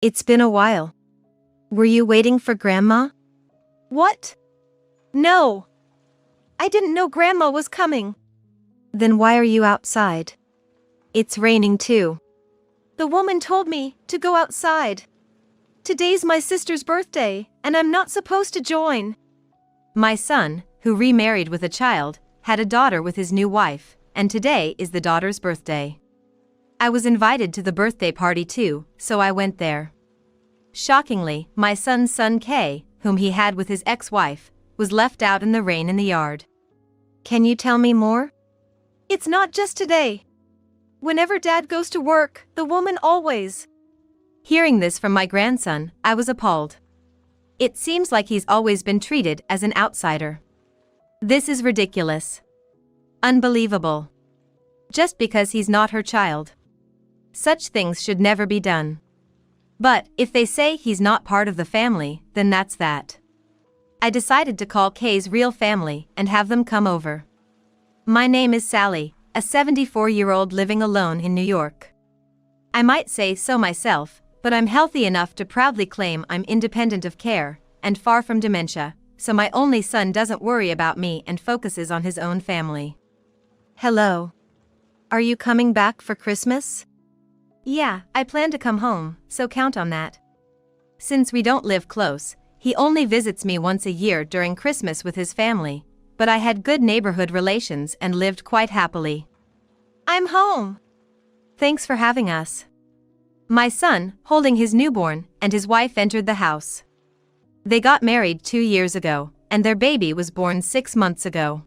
It's been a while. Were you waiting for Grandma? What? No. I didn't know Grandma was coming. Then why are you outside? It's raining too. The woman told me to go outside. Today's my sister's birthday, and I'm not supposed to join. My son, who remarried with a child, had a daughter with his new wife, and today is the daughter's birthday. I was invited to the birthday party too, so I went there. Shockingly, my son's son Kay, whom he had with his ex-wife, was left out in the rain in the yard. Can you tell me more? It's not just today. Whenever Dad goes to work, the woman always. Hearing this from my grandson, I was appalled. It seems like he's always been treated as an outsider. This is ridiculous. Unbelievable. Just because he's not her child. Such things should never be done. But if they say he's not part of the family, then that's that. I decided to call Kay's real family and have them come over. My name is Sally, a 74-year-old living alone in New York. I might say so myself, but I'm healthy enough to proudly claim I'm independent of care and far from dementia, so my only son doesn't worry about me and focuses on his own family. Hello. Are you coming back for Christmas? Yeah, I plan to come home, so count on that. Since we don't live close, he only visits me once a year during Christmas with his family, but I had good neighborhood relations and lived quite happily. I'm home. Thanks for having us. My son, holding his newborn, and his wife entered the house. They got married 2 years ago, and their baby was born 6 months ago.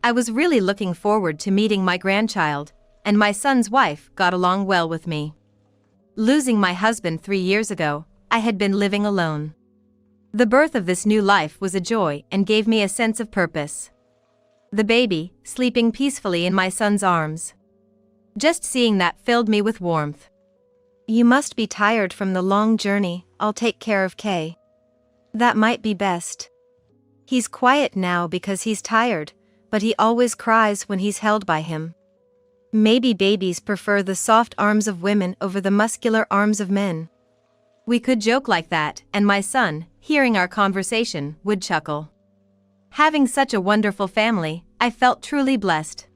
I was really looking forward to meeting my grandchild, and my son's wife got along well with me. Losing my husband 3 years ago, I had been living alone. The birth of this new life was a joy and gave me a sense of purpose. The baby, sleeping peacefully in my son's arms. Just seeing that filled me with warmth. You must be tired from the long journey. I'll take care of Kay. That might be best. He's quiet now because he's tired, but he always cries when he's held by him. Maybe babies prefer the soft arms of women over the muscular arms of men. We could joke like that, and my son, hearing our conversation, would chuckle. Having such a wonderful family, I felt truly blessed.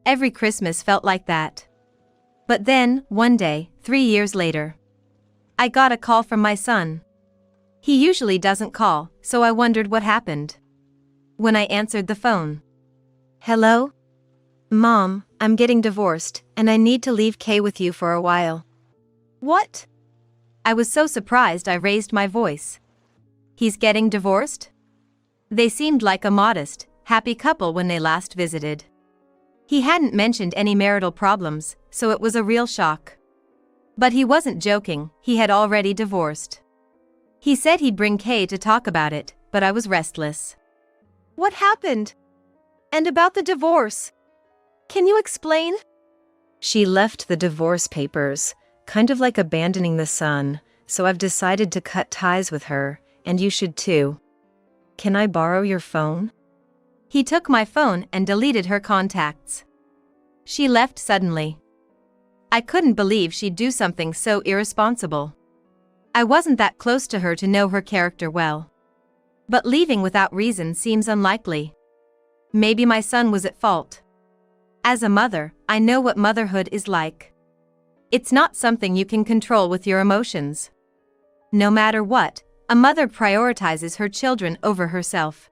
Every Christmas felt like that. But then, one day, 3 years later, I got a call from my son. He usually doesn't call, so I wondered what happened. When I answered the phone. Hello? Mom, I'm getting divorced, and I need to leave Kay with you for a while. What? I was so surprised I raised my voice. He's getting divorced? They seemed like a modest, happy couple when they last visited. He hadn't mentioned any marital problems, so it was a real shock. But he wasn't joking, he had already divorced. He said he'd bring Kay to talk about it, but I was restless. What happened? And about the divorce? Can you explain? She left the divorce papers, kind of like abandoning the son, so I've decided to cut ties with her, and you should too. Can I borrow your phone? He took my phone and deleted her contacts. She left suddenly. I couldn't believe she'd do something so irresponsible. I wasn't that close to her to know her character well. But leaving without reason seems unlikely. Maybe my son was at fault. As a mother, I know what motherhood is like. It's not something you can control with your emotions. No matter what, a mother prioritizes her children over herself.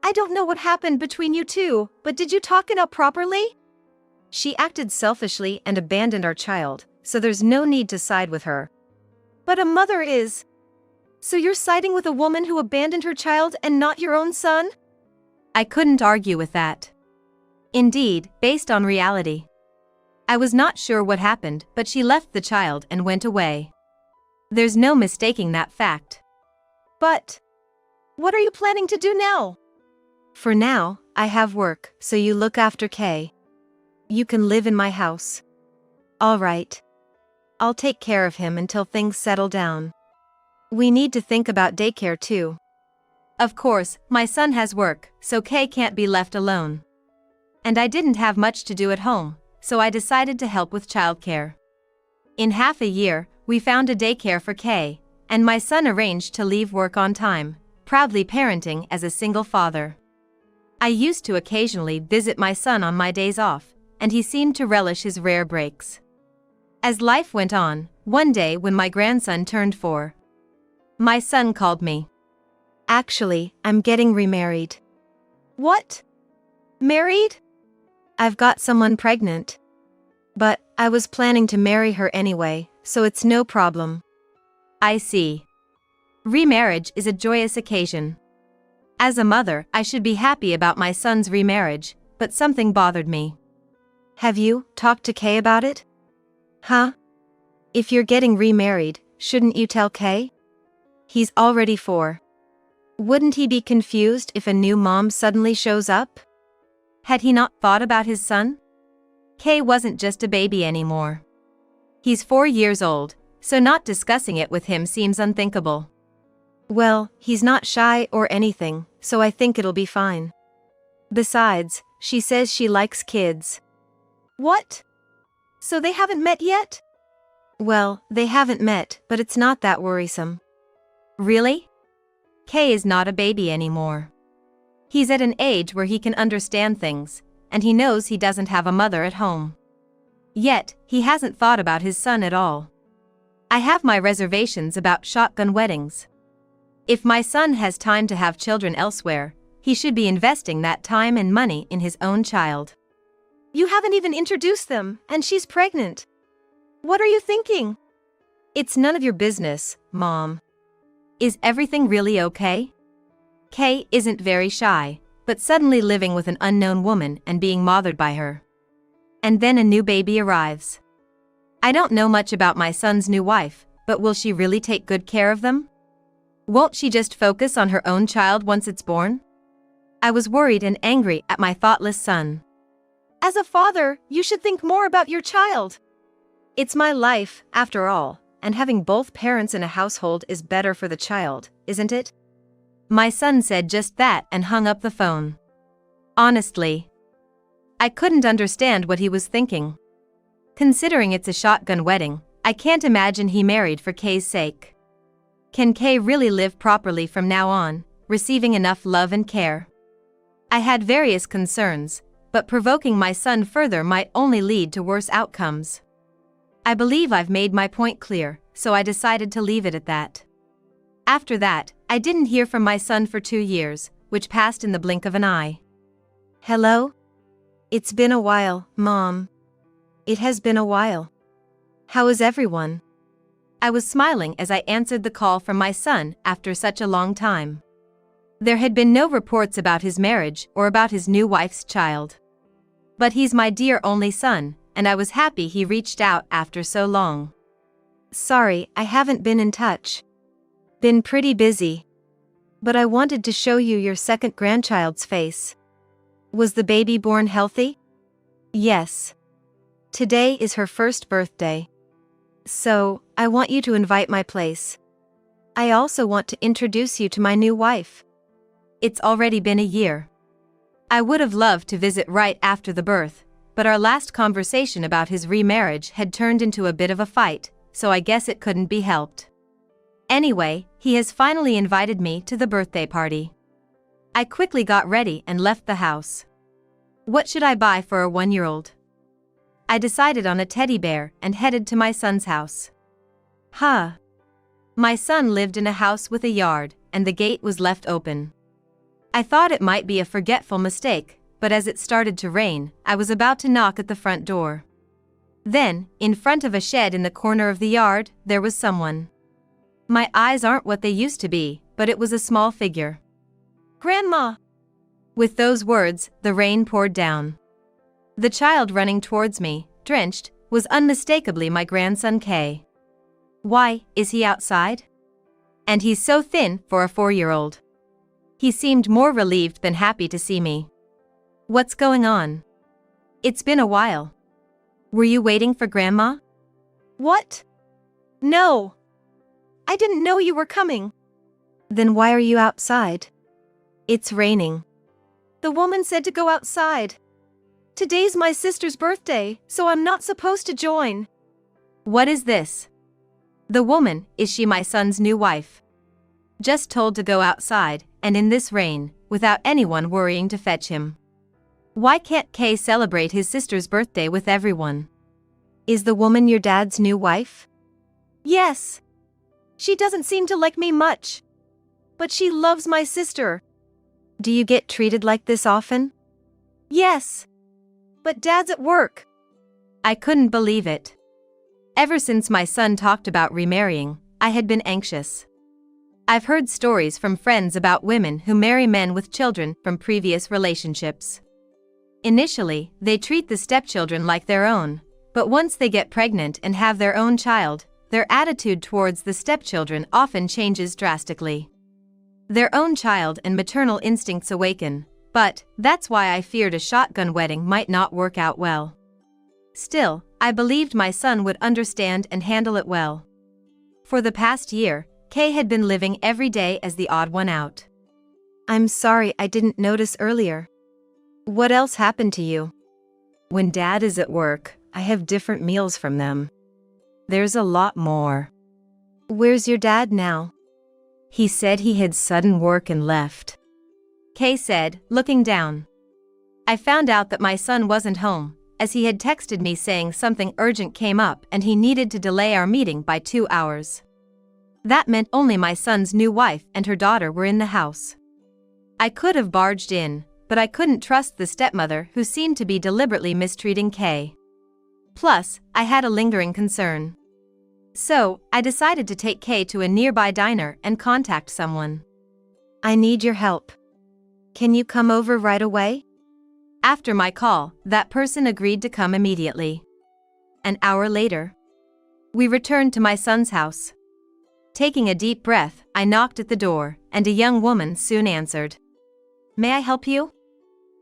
I don't know what happened between you two, but did you talk it out properly? She acted selfishly and abandoned our child, so there's no need to side with her. But a mother is. So you're siding with a woman who abandoned her child and not your own son? I couldn't argue with that. Indeed, based on reality. I was not sure what happened, but she left the child and went away. There's no mistaking that fact. But what are you planning to do now? For now, I have work, so you look after Kay. You can live in my house. All right. I'll take care of him until things settle down. We need to think about daycare too. Of course, my son has work, so Kay can't be left alone. And I didn't have much to do at home, so I decided to help with childcare. In half a year, we found a daycare for Kay, and my son arranged to leave work on time, proudly parenting as a single father. I used to occasionally visit my son on my days off, and he seemed to relish his rare breaks. As life went on, one day when my grandson turned 4, my son called me. Actually, I'm getting remarried. What? Married? I've got someone pregnant. But I was planning to marry her anyway, so it's no problem. I see. Remarriage is a joyous occasion. As a mother, I should be happy about my son's remarriage, but something bothered me. Have you talked to Kay about it? Huh? If you're getting remarried, shouldn't you tell Kay? He's already 4. Wouldn't he be confused if a new mom suddenly shows up? Had he not thought about his son? Kay wasn't just a baby anymore. He's 4 years old, so not discussing it with him seems unthinkable. Well, he's not shy or anything, so I think it'll be fine. Besides, she says she likes kids. What? So they haven't met yet? Well, they haven't met, but it's not that worrisome. Really? Kay is not a baby anymore. He's at an age where he can understand things, and he knows he doesn't have a mother at home. Yet, he hasn't thought about his son at all. I have my reservations about shotgun weddings. If my son has time to have children elsewhere, he should be investing that time and money in his own child. You haven't even introduced them, and she's pregnant. What are you thinking? It's none of your business, Mom. Is everything really okay? Kay isn't very shy, but suddenly living with an unknown woman and being mothered by her. And then a new baby arrives. I don't know much about my son's new wife, but will she really take good care of them? Won't she just focus on her own child once it's born? I was worried and angry at my thoughtless son. As a father, you should think more about your child. It's my life, after all, and having both parents in a household is better for the child, isn't it? My son said just that and hung up the phone. Honestly, I couldn't understand what he was thinking. Considering it's a shotgun wedding, I can't imagine he married for Kay's sake. Can Kay really live properly from now on, receiving enough love and care? I had various concerns, but provoking my son further might only lead to worse outcomes. I believe I've made my point clear, so I decided to leave it at that. After that, I didn't hear from my son for 2 years, which passed in the blink of an eye. Hello? It's been a while, Mom. It has been a while. How is everyone? I was smiling as I answered the call from my son after such a long time. There had been no reports about his marriage or about his new wife's child. But he's my dear only son, and I was happy he reached out after so long. Sorry, I haven't been in touch. Been pretty busy. But I wanted to show you your second grandchild's face. Was the baby born healthy? Yes. Today is her first birthday. So, I want you to invite my place. I also want to introduce you to my new wife. It's already been a year. I would have loved to visit right after the birth, but our last conversation about his remarriage had turned into a bit of a fight, so I guess it couldn't be helped. Anyway, he has finally invited me to the birthday party. I quickly got ready and left the house. What should I buy for a 1-year-old? I decided on a teddy bear and headed to my son's house. My son lived in a house with a yard, and the gate was left open. I thought it might be a forgetful mistake, but as it started to rain, I was about to knock at the front door. Then, in front of a shed in the corner of the yard, there was someone. My eyes aren't what they used to be, but it was a small figure. Grandma! With those words, the rain poured down. The child running towards me, drenched, was unmistakably my grandson Kay. Why, is he outside? And he's so thin for a 4-year-old. He seemed more relieved than happy to see me. What's going on? It's been a while. Were you waiting for Grandma? What? No. I didn't know you were coming. Then why are you outside? It's raining. The woman said to go outside. Today's my sister's birthday, so I'm not supposed to join. What is this? The woman, is she my son's new wife? Just told to go outside, and in this rain, without anyone worrying to fetch him. Why can't Kay celebrate his sister's birthday with everyone? Is the woman your dad's new wife? Yes. She doesn't seem to like me much. But she loves my sister. Do you get treated like this often? Yes. But Dad's at work. I couldn't believe it. Ever since my son talked about remarrying, I had been anxious. I've heard stories from friends about women who marry men with children from previous relationships. Initially, they treat the stepchildren like their own, but once they get pregnant and have their own child, their attitude towards the stepchildren often changes drastically. Their own child and maternal instincts awaken, but that's why I feared a shotgun wedding might not work out well. Still, I believed my son would understand and handle it well. For the past year, Kay had been living every day as the odd one out. I'm sorry I didn't notice earlier. What else happened to you? When Dad is at work, I have different meals from them. There's a lot more. Where's your dad now? He said he had sudden work and left. Kay said, looking down. I found out that my son wasn't home, as he had texted me saying something urgent came up and he needed to delay our meeting by 2 hours. That meant only my son's new wife and her daughter were in the house. I could have barged in, but I couldn't trust the stepmother who seemed to be deliberately mistreating Kay. Plus, I had a lingering concern. So, I decided to take Kay to a nearby diner and contact someone. I need your help. Can you come over right away? After my call, that person agreed to come immediately. An hour later, we returned to my son's house. Taking a deep breath, I knocked at the door, and a young woman soon answered. May I help you?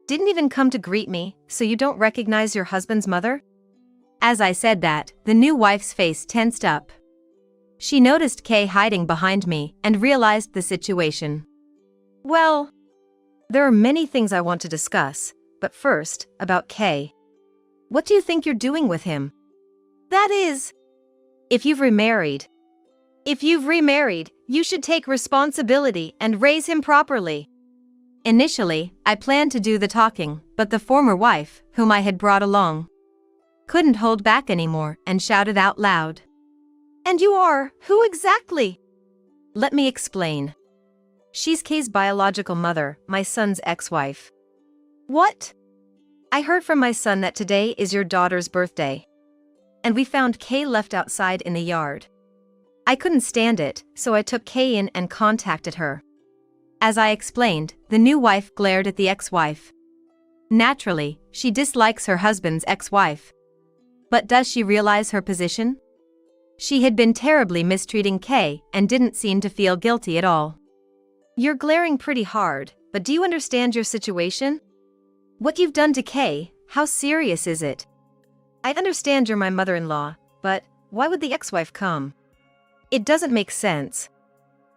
Didn't even come to greet me, so you don't recognize your husband's mother? As I said that, the new wife's face tensed up. She noticed Kay hiding behind me and realized the situation. Well, there are many things I want to discuss, but first, about Kay. What do you think you're doing with him? That is, If you've remarried, you should take responsibility and raise him properly. Initially, I planned to do the talking, but the former wife, whom I had brought along, couldn't hold back anymore and shouted out loud. And you are, who exactly? Let me explain. She's Kay's biological mother, my son's ex-wife. What? I heard from my son that today is your daughter's birthday. And we found Kay left outside in the yard. I couldn't stand it, so I took Kay in and contacted her. As I explained, the new wife glared at the ex-wife. Naturally, she dislikes her husband's ex-wife. But does she realize her position? She had been terribly mistreating Kay and didn't seem to feel guilty at all. You're glaring pretty hard, but do you understand your situation? What you've done to Kay, how serious is it? I understand you're my mother-in-law, but why would the ex-wife come? It doesn't make sense.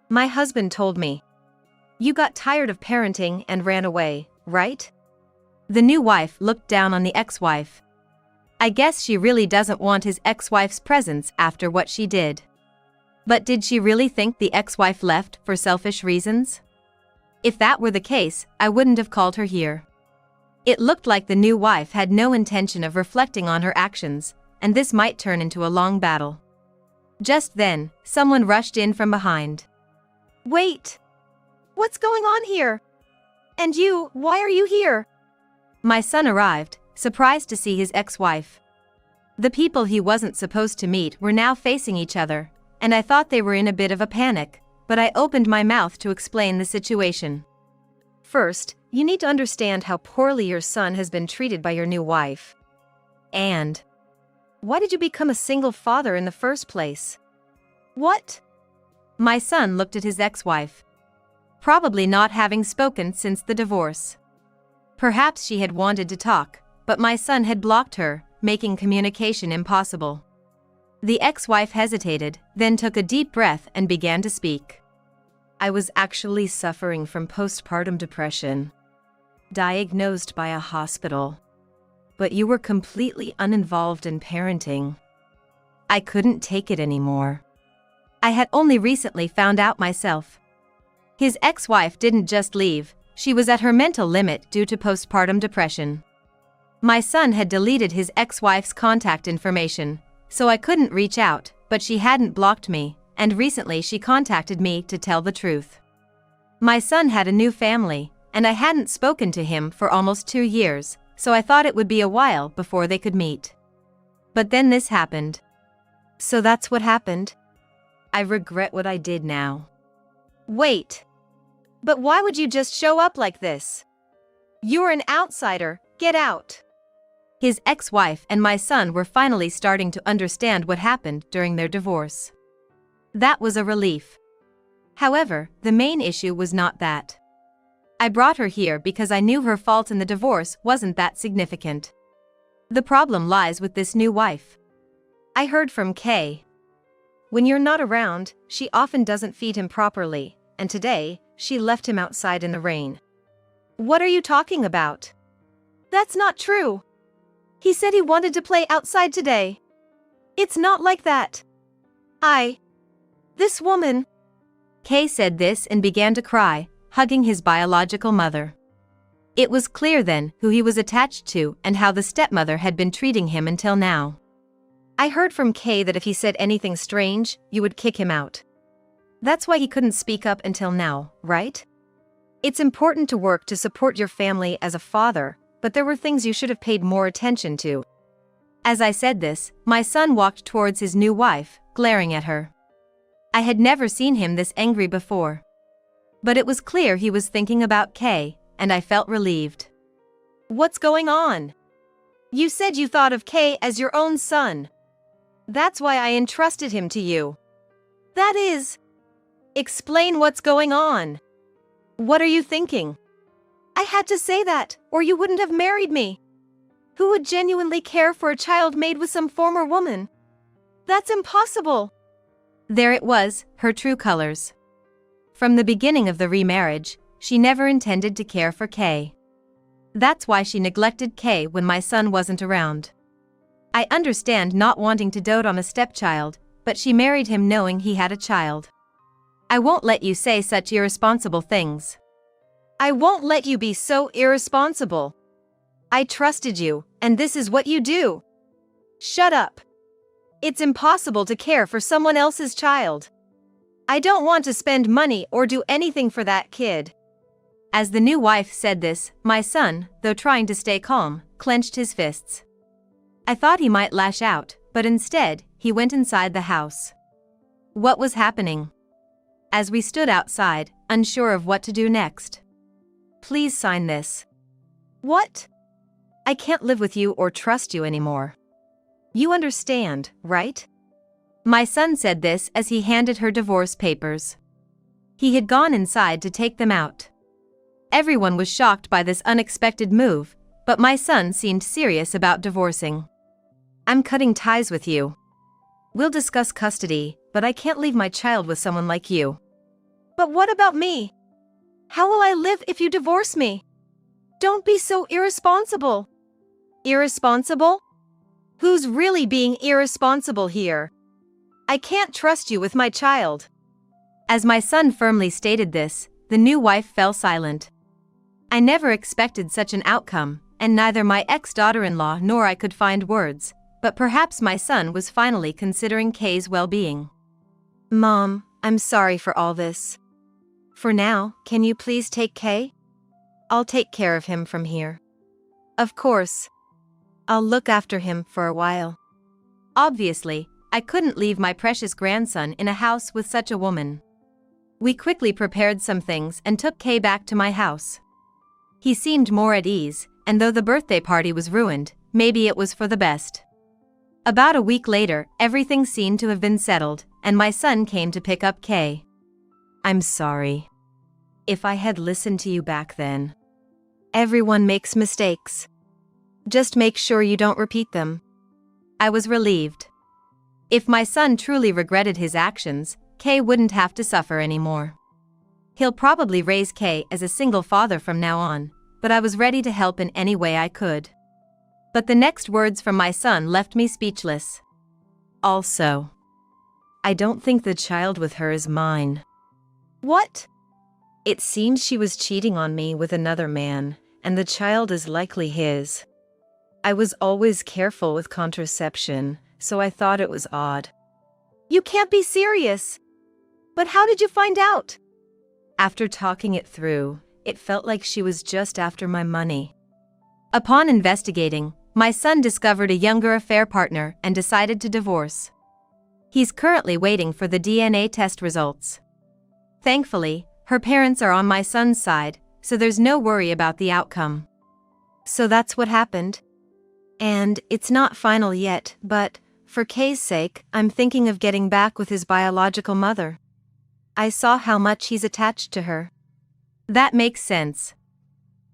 My husband told me. You got tired of parenting and ran away, right? The new wife looked down on the ex-wife. I guess she really doesn't want his ex-wife's presence after what she did. But did she really think the ex-wife left for selfish reasons? If that were the case, I wouldn't have called her here. It looked like the new wife had no intention of reflecting on her actions, and this might turn into a long battle. Just then, someone rushed in from behind. Wait! What's going on here? And you, why are you here? My son arrived, surprised to see his ex-wife. The people he wasn't supposed to meet were now facing each other, and I thought they were in a bit of a panic, but I opened my mouth to explain the situation. First, you need to understand how poorly your son has been treated by your new wife. And why did you become a single father in the first place? What? My son looked at his ex-wife. Probably not having spoken since the divorce. Perhaps she had wanted to talk, but my son had blocked her, making communication impossible. The ex-wife hesitated, then took a deep breath and began to speak. I was actually suffering from postpartum depression, diagnosed by a hospital. But you were completely uninvolved in parenting. I couldn't take it anymore. I had only recently found out myself. His ex-wife didn't just leave, she was at her mental limit due to postpartum depression. My son had deleted his ex-wife's contact information, so I couldn't reach out, but she hadn't blocked me, and recently she contacted me to tell the truth. My son had a new family, and I hadn't spoken to him for almost 2 years, so I thought it would be a while before they could meet. But then this happened. So that's what happened? I regret what I did now. Wait. But why would you just show up like this? You're an outsider, get out. His ex-wife and my son were finally starting to understand what happened during their divorce. That was a relief. However, the main issue was not that. I brought her here because I knew her fault in the divorce wasn't that significant. The problem lies with this new wife. I heard from Kay. When you're not around, she often doesn't feed him properly, and today, she left him outside in the rain. What are you talking about? That's not true. He said he wanted to play outside today. It's not like that. This woman. Kay said this and began to cry, hugging his biological mother. It was clear then who he was attached to and how the stepmother had been treating him until now. I heard from Kay that if he said anything strange, you would kick him out. That's why he couldn't speak up until now, right? It's important to work to support your family as a father, but there were things you should have paid more attention to. As I said this, my son walked towards his new wife, glaring at her. I had never seen him this angry before. But it was clear he was thinking about Kay, and I felt relieved. What's going on? You said you thought of Kay as your own son. That's why I entrusted him to you. That is... Explain what's going on. What are you thinking? I had to say that, or you wouldn't have married me. Who would genuinely care for a child made with some former woman? That's impossible. There it was, her true colors. From the beginning of the remarriage, she never intended to care for Kay. That's why she neglected Kay when my son wasn't around. I understand not wanting to dote on a stepchild, but she married him knowing he had a child. I won't let you say such irresponsible things. I won't let you be so irresponsible. I trusted you, and this is what you do. Shut up. It's impossible to care for someone else's child. I don't want to spend money or do anything for that kid. As the new wife said this, my son, though trying to stay calm, clenched his fists. I thought he might lash out, but instead, he went inside the house. What was happening? As we stood outside, unsure of what to do next. Please sign this. What? I can't live with you or trust you anymore. You understand, right? My son said this as he handed her divorce papers. He had gone inside to take them out. Everyone was shocked by this unexpected move, but my son seemed serious about divorcing. I'm cutting ties with you. We'll discuss custody, but I can't leave my child with someone like you. But what about me? How will I live if you divorce me? Don't be so irresponsible. Irresponsible? Who's really being irresponsible here? I can't trust you with my child. As my son firmly stated this, the new wife fell silent. I never expected such an outcome, and neither my ex-daughter-in-law nor I could find words, but perhaps my son was finally considering Kay's well-being. Mom, I'm sorry for all this. For now, can you please take Kay? I'll take care of him from here. Of course. I'll look after him for a while. Obviously, I couldn't leave my precious grandson in a house with such a woman. We quickly prepared some things and took Kay back to my house. He seemed more at ease, and though the birthday party was ruined, maybe it was for the best. About a week later, everything seemed to have been settled, and my son came to pick up Kay. I'm sorry. If I had listened to you back then. Everyone makes mistakes. Just make sure you don't repeat them. I was relieved. If my son truly regretted his actions, Kay wouldn't have to suffer anymore. He'll probably raise Kay as a single father from now on, but I was ready to help in any way I could. But the next words from my son left me speechless. Also, I don't think the child with her is mine. What? It seems she was cheating on me with another man, and the child is likely his. I was always careful with contraception, so I thought it was odd. You can't be serious. But how did you find out? After talking it through, it felt like she was just after my money. Upon investigating, my son discovered a younger affair partner and decided to divorce. He's currently waiting for the DNA test results. Thankfully, her parents are on my son's side, so there's no worry about the outcome. So that's what happened. And it's not final yet, but, for Kay's sake, I'm thinking of getting back with his biological mother. I saw how much he's attached to her. That makes sense.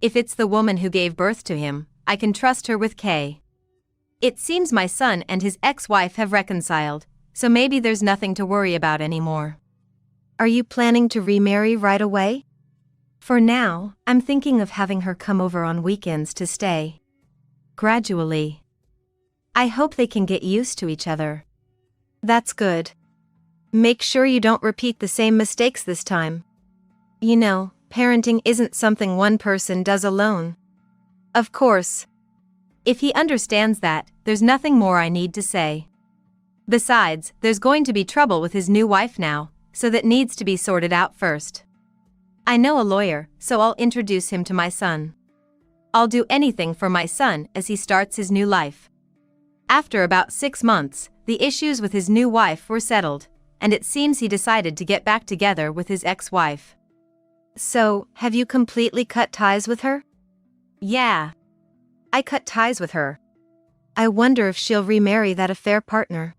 If it's the woman who gave birth to him, I can trust her with Kay. It seems my son and his ex-wife have reconciled, so maybe there's nothing to worry about anymore. Are you planning to remarry right away? For now, I'm thinking of having her come over on weekends to stay. Gradually. I hope they can get used to each other. That's good. Make sure you don't repeat the same mistakes this time. You know, parenting isn't something one person does alone. Of course. If he understands that, there's nothing more I need to say. Besides, there's going to be trouble with his new wife now, so that needs to be sorted out first. I know a lawyer, so I'll introduce him to my son. I'll do anything for my son as he starts his new life. After about 6 months, the issues with his new wife were settled, and it seems he decided to get back together with his ex-wife. So, have you completely cut ties with her? Yeah. I cut ties with her. I wonder if she'll remarry that affair partner.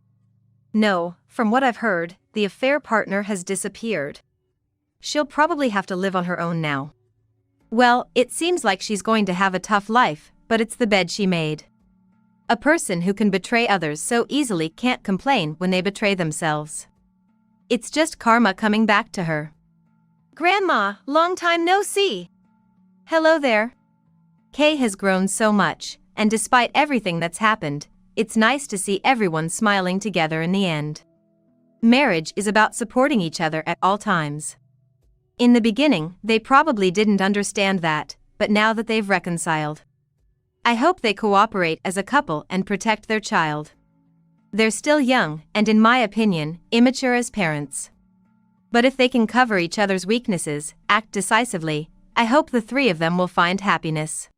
No, from what I've heard, the affair partner has disappeared. She'll probably have to live on her own now. Well, it seems like she's going to have a tough life, but it's the bed she made. A person who can betray others so easily can't complain when they betray themselves. It's just karma coming back to her. Grandma, long time no see. Hello there. Kay has grown so much, and despite everything that's happened, it's nice to see everyone smiling together in the end. Marriage is about supporting each other at all times. In the beginning, they probably didn't understand that, but now that they've reconciled, I hope they cooperate as a couple and protect their child. They're still young, and in my opinion, immature as parents. But if they can cover each other's weaknesses, act decisively, I hope the three of them will find happiness.